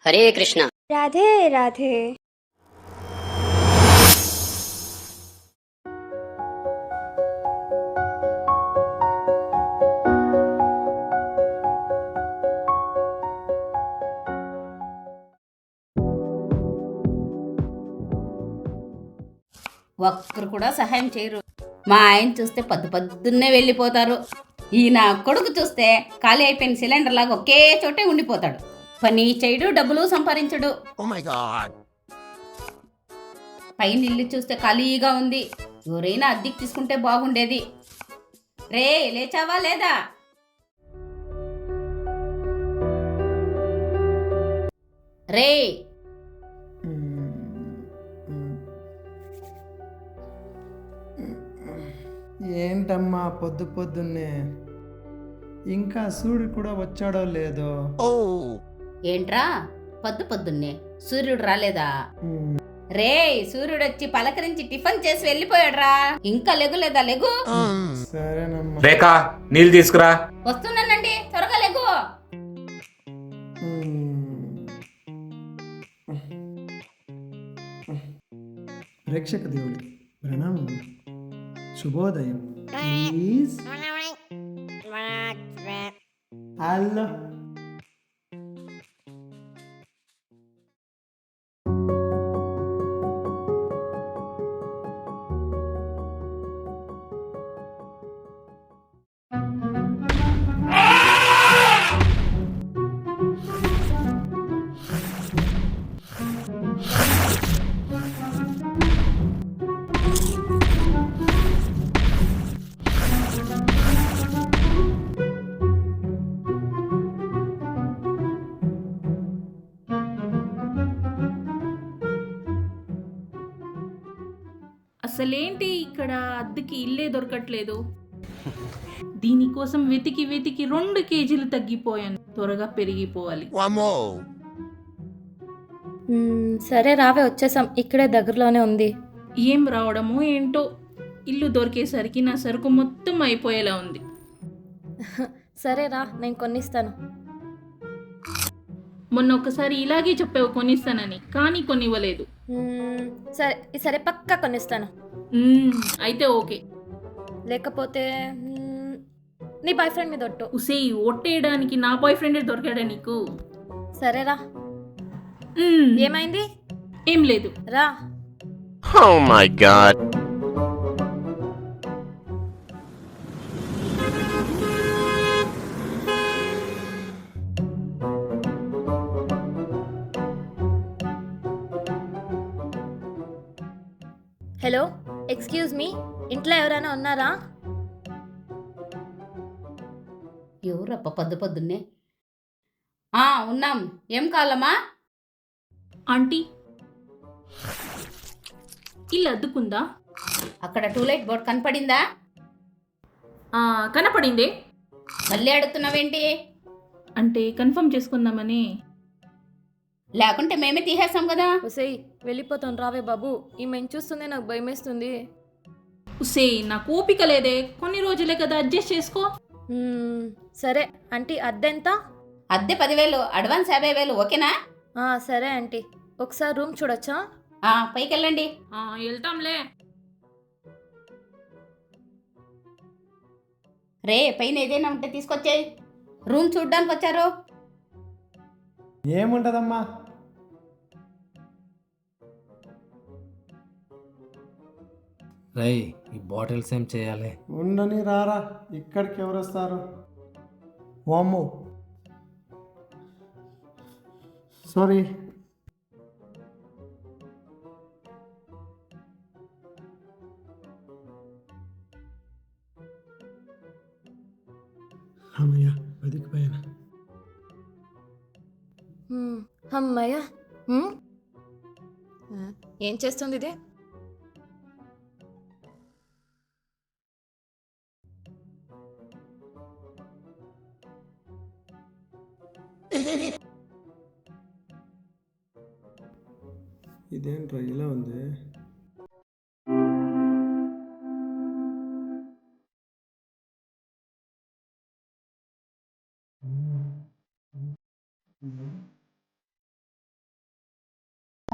हरे कृष्ण। राधे राधे। ఒక్కరు కూడా సహాయం చేయరు. మా ఆయన చూస్తే పొద్దున్నే వెళ్ళిపోతారు. ఈ నా కొడుకు చూస్తే ఖాళీ అయిపోయిన సిలిండర్ లాగా ఒకే చోటే ఉండిపోతాడు. పని చేయడు, డబ్బులు సంపాదించడు. పైన ఇల్లు చూస్తే ఖాళీగా ఉంది. ఎవరైనా అద్దెకి తీసుకుంటే బాగుండేది. రే లేచావా లేదా? రే ఏంటమ్మా పొద్దున్నే ఇంకా సూర్యుడు కూడా వచ్చాడో లేదో? ఏంట్రా పొద్దున్నే సూర్యుడు రాలేదా? రే సూర్యుడు వచ్చి పలకరించి టిఫిన్ చేసి వెళ్ళిపోయాడురా. ఇంకా లెగులేదా? లెగు. సరేనమ్మా. రేఖా నీళ్ళు తీసుకురా. వస్తున్నానండి, త్వరగా లెగు. ప్రేక్షక దేవుడి ప్రణామం, శుభోదయం. Please hello. అసలేంటి ఇక్కడ అద్దెకి ఇల్లే దొరకట్లేదు. దీనికోసం వెతికి 2 కేజీలు తగ్గిపోయాను. త్వరగా పెరిగిపోవాలి. సరే రావే, వచ్చేసాం. ఇక్కడే దగ్గరలోనే ఉంది. ఏం రావడమో ఏంటో, ఇల్లు దొరికేసరికి నా సరుకు మొత్తం అయిపోయేలా ఉంది. సరే రా, నేను కొనిస్తాను. మొన్న ఒకసారి ఇలాగే చెప్పావు కొనిస్తానని, కానీ కొనివ్వలేదు. సరే ఈసారి పక్కా కొనిస్తాను. అయితే ఓకే. లేకపోతే నీ బాయ్ ఫ్రెండ్ మీద ఒట్టు. ఉసే ఒట్టేయడానికి నా బాయ్ ఫ్రెండే దొరికాడా నీకు? సరేరా. ఏమైంది? ఏం లేదు, రా. Oh my god. Hello, excuse me, ఇంట్లో ఎవరైనా ఉన్నారా? ఎవరప్ప పొద్దున్నే? ఉన్నాం. ఏం కావాలమ్మా? ఆంటీ ఇల్లు అద్దుకుందా? అక్కడ టూలెట్ బోర్డ్ కనపడిందా? కనపడిందే. మళ్ళీ అడుగుతున్నావేంటి? అంటే కన్ఫర్మ్ చేసుకుందామని. లేకుంటే మేమే తీసేస్తాం కదా. ఉసేయ్, వెళ్ళిపోతాను రావే బాబు. ఈమె చూస్తుంది, నాకు భయమేస్తుంది. ఉసే నాకు ఓపిక లేదే, కొన్ని రోజులే కదా, అడ్జస్ట్ చేసుకో. సరే ఆంటీ, అద్దెంత? అద్దె 10,000, అడ్వాన్స్ 50,000. ఓకేనా? సరే ఆంటీ, ఒకసారి రూమ్ చూడొచ్చా? పైకి వెళ్ళండి. వెళ్తాంలే. రే పైన ఏదైనా ఉంటే తీసుకొచ్చేయి. రూమ్ చూడ్డానికి వచ్చారు. ఏముంటదమ్మా? రై ఈ బాటిల్స్ ఏం చేయాలి? ఉండని రారా, ఇక్కడికి ఎవరు వస్తారు? వామ్మో, సారీ. అమ్మయ్య, బతికిపోయాను. అమ్మయ్య. ఏం చేస్తుంది ఇది? ఇదేంట్రా ఇలా ఉంది?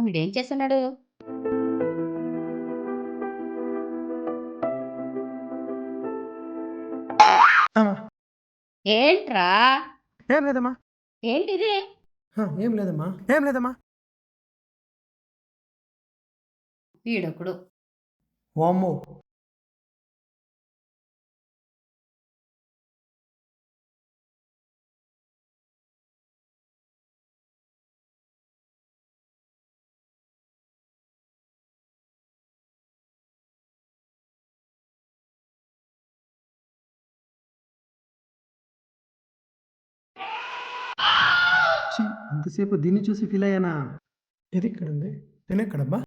వీడేం చేస్తున్నాడు? ఏంట్రా? ఏం లేదమ్మా. ఏంటిది? ఏం లేదమ్మా. ఏం లేదమ్మా. వీడొకడు. వామ్మో. అంతసేపు దీన్ని చూసి ఫీల్ అయ్యానా? ఇది ఇక్కడ ఉంది. నేను ఎక్కడబ్బా?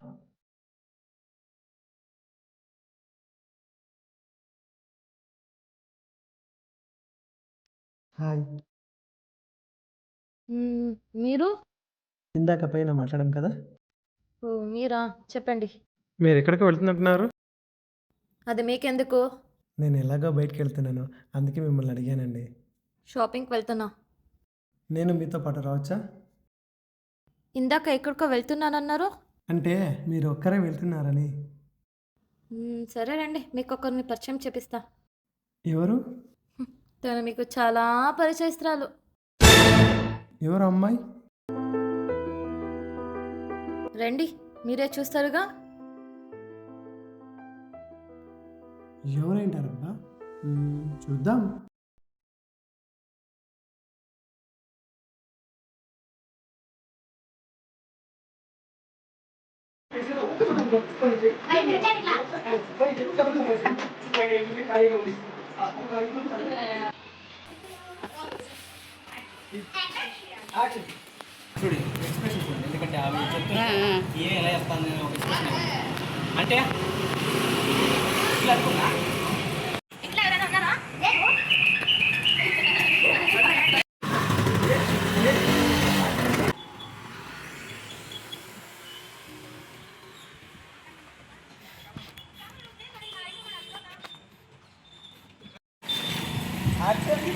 హాయ్. మీరు? ఇందాక పైన మాట్లాడాం కదా. ఓ మీరా, చెప్పండి. మీరు ఎక్కడికి వెళ్తున్నట్టున్నారు? అది మీకెందుకు? నేను ఎలాగో బయటికి వెళ్తున్నాను, అందుకే మిమ్మల్ని అడిగానండి. షాపింగ్కి వెళ్తున్నా. నేను మీతో పాటు రావచ్చా? ఇందాక ఎక్కడికో వెళ్తున్నానన్నారు. అంటే మీరు ఒక్కరే వెళ్తున్నారని. సరే రండి, మీకు ఒకరిని పరిచయం చేపిస్తా. ఎవరు? తను మీకు చాలా పరిచయస్తురాలు. ఎవరు అమ్మాయి? రండి, మీరే చూస్తారుగా. ఎవరైంటారబ్బా? చూద్దాం. చూడు ఎక్స్ప్రెషన్ చూడండి, ఎందుకంటే ఆమె చెప్తున్నా ఏమి ఎలా చెప్తాను ఒక ఎక్స్ప్రెషన్ అంటే ఇట్లా అనుకున్నా. యాక్చువల్లీ